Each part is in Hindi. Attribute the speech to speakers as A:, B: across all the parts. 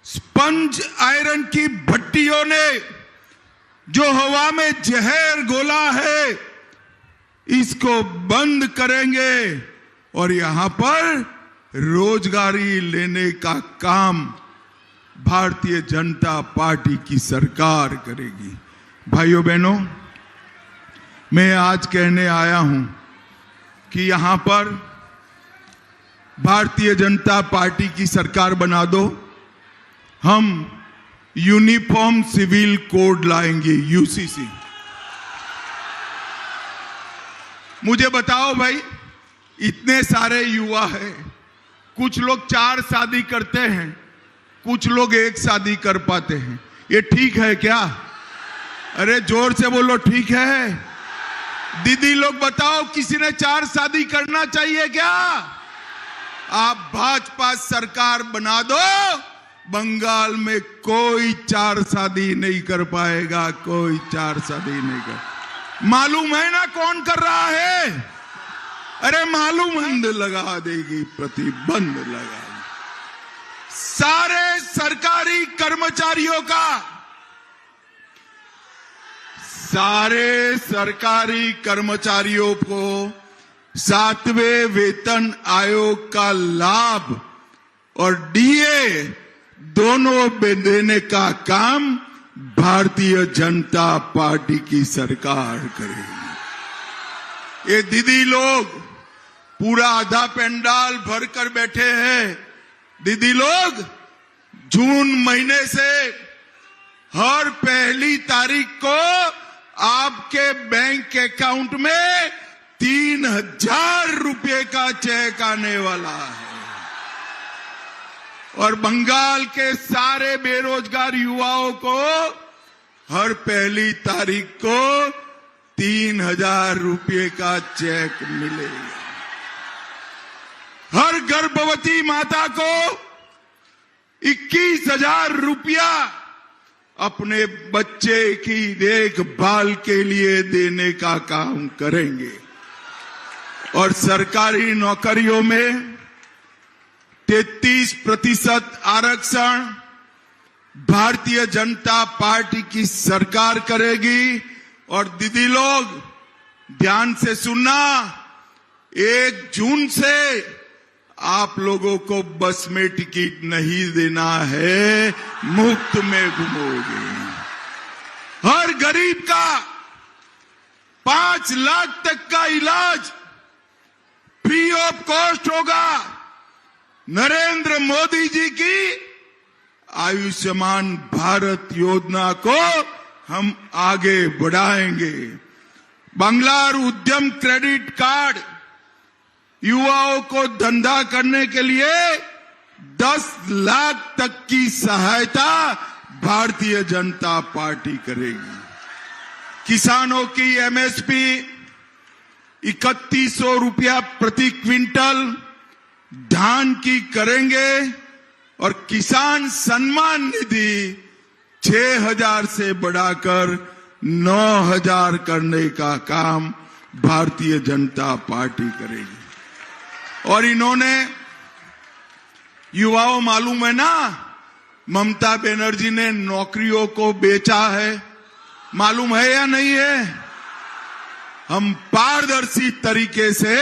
A: स्पंज आयरन की भट्टियों ने जो हवा में जहर घोला है, इसको बंद करेंगे और यहां पर रोजगारी लेने का काम भारतीय जनता पार्टी की सरकार करेगी। भाइयों बहनों, मैं आज कहने आया हूं कि यहां पर भारतीय जनता पार्टी की सरकार बना दो, हम यूनिफॉर्म सिविल कोड लाएंगे, यूसीसी। मुझे बताओ भाई, इतने सारे युवा हैं, कुछ लोग 4 शादी करते हैं, कुछ लोग 1 शादी कर पाते हैं, ये ठीक है क्या? अरे जोर से बोलो, ठीक है? दीदी लोग बताओ, किसी ने 4 शादी करना चाहिए क्या? आप भाजपा सरकार बना दो, बंगाल में कोई 4 शादी नहीं कर पाएगा, कोई 4 शादी नहीं कर। मालूम है ना कौन कर रहा है? अरे मालूम बंद लगा देगी, प्रतिबंध लगा देगी। सारे सरकारी कर्मचारियों का, सारे सरकारी कर्मचारियों को 7वें वेतन आयोग का लाभ और डीए दोनों देने का काम भारतीय जनता पार्टी की सरकार करेगी। ये दीदी लोग पूरा आधा पंडाल भरकर बैठे हैं। दीदी लोग जून महीने से हर पहली तारीख को आपके बैंक अकाउंट में 3000 रुपए का चेक आने वाला है और बंगाल के सारे बेरोजगार युवाओं को हर पहली तारीख को 3000 रुपए का चेक मिलेगा। हर गर्भवती माता को 21,000 रुपया अपने बच्चे की देखभाल के लिए देने का काम करेंगे और सरकारी नौकरियों में 33% आरक्षण भारतीय जनता पार्टी की सरकार करेगी। और दीदी लोग ध्यान से सुनना, 1 जून से आप लोगों को बस में टिकट नहीं देना है, मुफ्त में घूमोगे। हर गरीब का 5 लाख तक का इलाज फ्री ऑफ कॉस्ट होगा। नरेंद्र मोदी जी की आयुष्मान भारत योजना को हम आगे बढ़ाएंगे। बांग्लार उद्यम क्रेडिट कार्ड युवाओं को धंधा करने के लिए 10 लाख तक की सहायता भारतीय जनता पार्टी करेगी। किसानों की एमएसपी 3100 रुपया प्रति क्विंटल धान की करेंगे और किसान सम्मान निधि 6000 से बढ़ाकर 9000 करने का काम भारतीय जनता पार्टी करेगी। और इन्होंने युवाओं, मालूम है ना, ममता बनर्जी ने नौकरियों को बेचा है, मालूम है या नहीं है? हम पारदर्शी तरीके से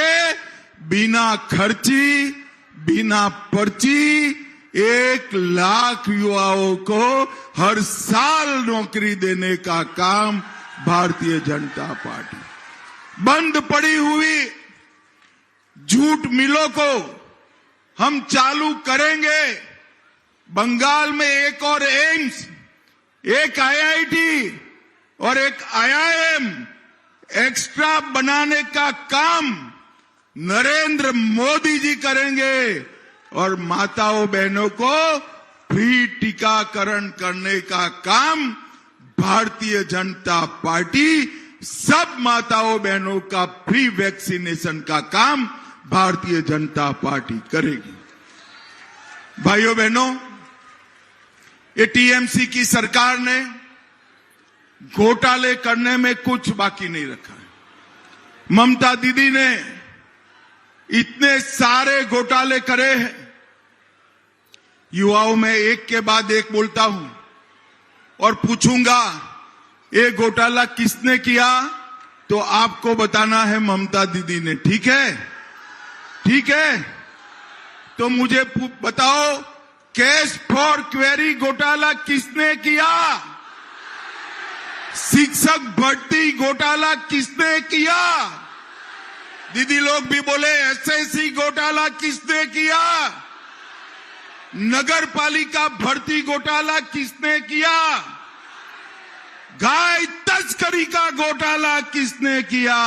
A: बिना खर्ची, बिना पर्ची 1 लाख युवाओं को हर साल नौकरी देने का काम भारतीय जनता पार्टी। बंद पड़ी हुई जूट मिलों को हम चालू करेंगे। बंगाल में एक और एम्स, एक आईआईटी और एक आईआईएम एक्स्ट्रा बनाने का काम नरेंद्र मोदी जी करेंगे और माताओं बहनों को फ्री टीकाकरण करने का काम भारतीय जनता पार्टी, सब माताओं बहनों का फ्री वैक्सीनेशन का काम भारतीय जनता पार्टी करेगी। भाइयों बहनों, ये टीएमसी की सरकार ने घोटाले करने में कुछ बाकी नहीं रखा है। ममता दीदी ने इतने सारे घोटाले करे हैं। युवाओं में एक के बाद एक बोलता हूं और पूछूंगा ये घोटाला किसने किया, तो आपको बताना है ममता दीदी ने। ठीक है? ठीक है? तो मुझे बताओ, कैश फॉर क्वेरी घोटाला किसने किया? शिक्षक भर्ती घोटाला किसने किया? दीदी लोग भी बोले एसएससी घोटाला किसने किया? नगर पालिका भर्ती घोटाला किसने किया? गाय तस्करी का घोटाला किसने किया?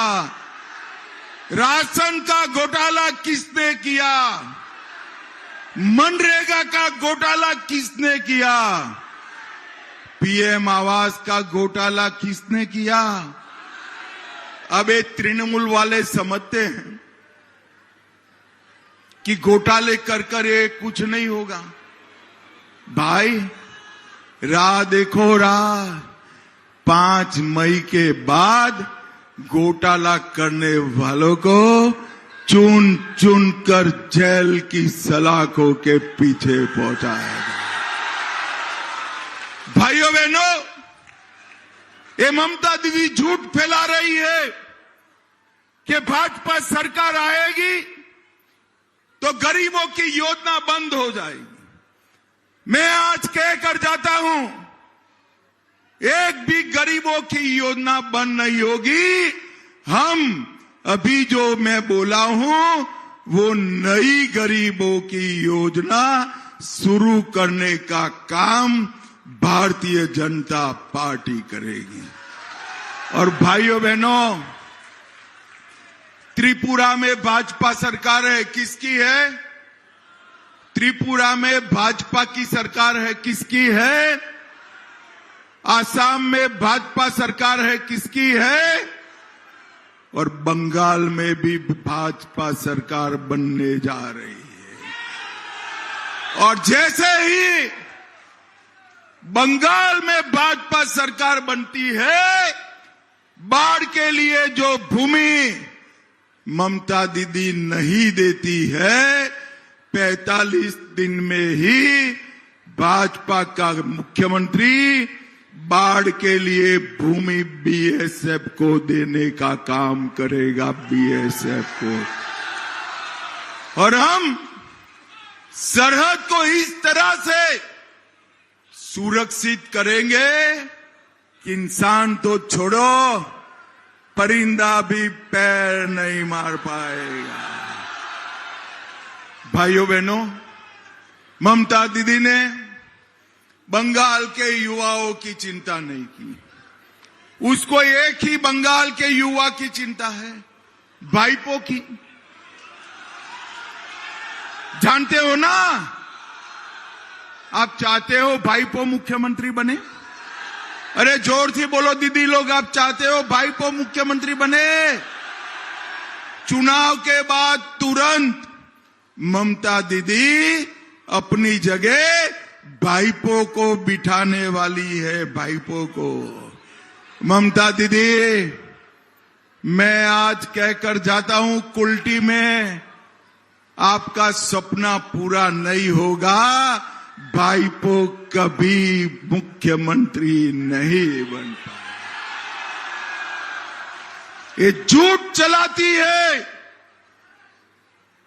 A: राशन का घोटाला किसने किया? मनरेगा का घोटाला किसने किया? पीएम आवास का घोटाला किसने किया? अब ये तृणमूल वाले समझते हैं कि घोटाले कर ये कुछ नहीं होगा। भाई राह देखो, राह 5 मई के बाद घोटाला करने वालों को चुन चुन कर जेल की सलाखों के पीछे पहुंचाएगा। भाइयों बहनों, ये ममता दीदी झूठ फैला रही है कि भाजपा सरकार आएगी तो गरीबों की योजना बंद हो जाएगी। मैं आज कहकर जाता हूं, एक भी गरीबों की योजना बंद नहीं होगी। हम अभी जो मैं बोला हूं वो नई गरीबों की योजना शुरू करने का काम भारतीय जनता पार्टी करेगी। और भाइयों बहनों, त्रिपुरा में भाजपा सरकार है, किसकी है? त्रिपुरा में भाजपा की सरकार है, किसकी है? आसाम में भाजपा सरकार है, किसकी है? और बंगाल में भी भाजपा सरकार बनने जा रही है। और जैसे ही बंगाल में भाजपा सरकार बनती है, बाढ़ के लिए जो भूमि ममता दीदी नहीं देती है, 45 दिन में ही भाजपा का मुख्यमंत्री बाढ़ के लिए भूमि बीएसएफ को देने का काम करेगा, बीएसएफ को। और हम सरहद को इस तरह से सुरक्षित करेंगे कि इंसान तो छोड़ो, परिंदा भी पैर नहीं मार पाएगा। भाइयों बहनों, ममता दीदी ने बंगाल के युवाओं की चिंता नहीं की। उसको एक ही बंगाल के युवा की चिंता है, भाइपों की। जानते हो ना, आप चाहते हो भाइपो मुख्यमंत्री बने? अरे जोर से बोलो दीदी लोग, आप चाहते हो भाइपो मुख्यमंत्री बने? चुनाव के बाद तुरंत ममता दीदी अपनी जगह भाइपो को बिठाने वाली है, भाइपो को। ममता दीदी, मैं आज कहकर जाता हूं, कुल्टी में आपका सपना पूरा नहीं होगा। भाइपो कभी मुख्यमंत्री नहीं बन पाए। ये झूठ चलाती है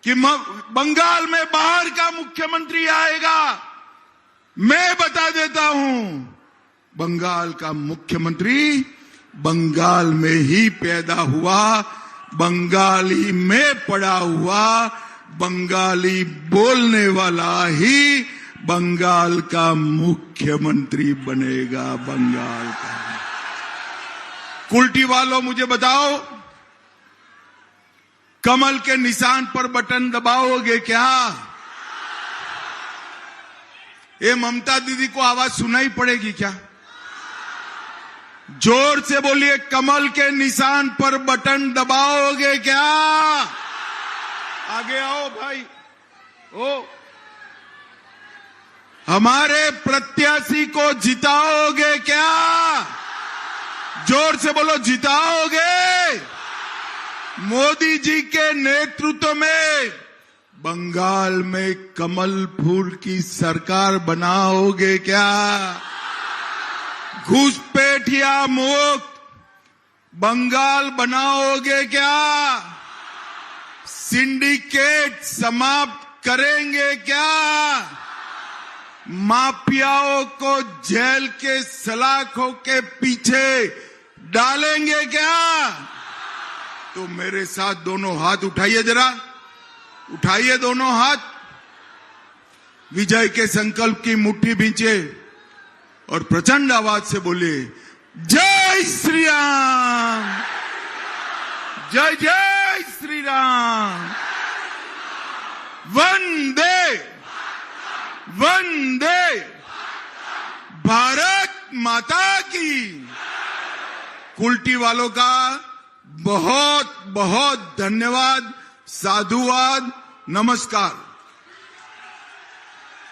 A: कि बंगाल में बाहर का मुख्यमंत्री आएगा। मैं बता देता हूं, बंगाल का मुख्यमंत्री बंगाल में ही पैदा हुआ, बंगाली में पड़ा हुआ, बंगाली बोलने वाला ही बंगाल का मुख्यमंत्री बनेगा। बंगाल का। कुल्टी वालों, मुझे बताओ, कमल के निशान पर बटन दबाओगे क्या? ये ममता दीदी को आवाज सुनाई पड़ेगी क्या? जोर से बोलिए, कमल के निशान पर बटन दबाओगे क्या? आगे आओ भाई। ओ, हमारे प्रत्याशी को जिताओगे क्या? जोर से बोलो, जिताओगे? मोदी जी के नेतृत्व में बंगाल में कमल फूल की सरकार बनाओगे क्या? घुसपैठिया मुक्त बंगाल बनाओगे क्या? सिंडिकेट समाप्त करेंगे क्या? माफियाओं को जेल के सलाखों के पीछे डालेंगे क्या? तो मेरे साथ दोनों हाथ उठाइए, जरा उठाइए दोनों हाथ, विजय के संकल्प की मुट्ठी भींचे और प्रचंड आवाज से बोलिए, जय श्री राम, जय जय श्री राम, वंदे वंदे भारत माता की। कुल्टी वालों का बहुत बहुत धन्यवाद, साधुवाद, नमस्कार।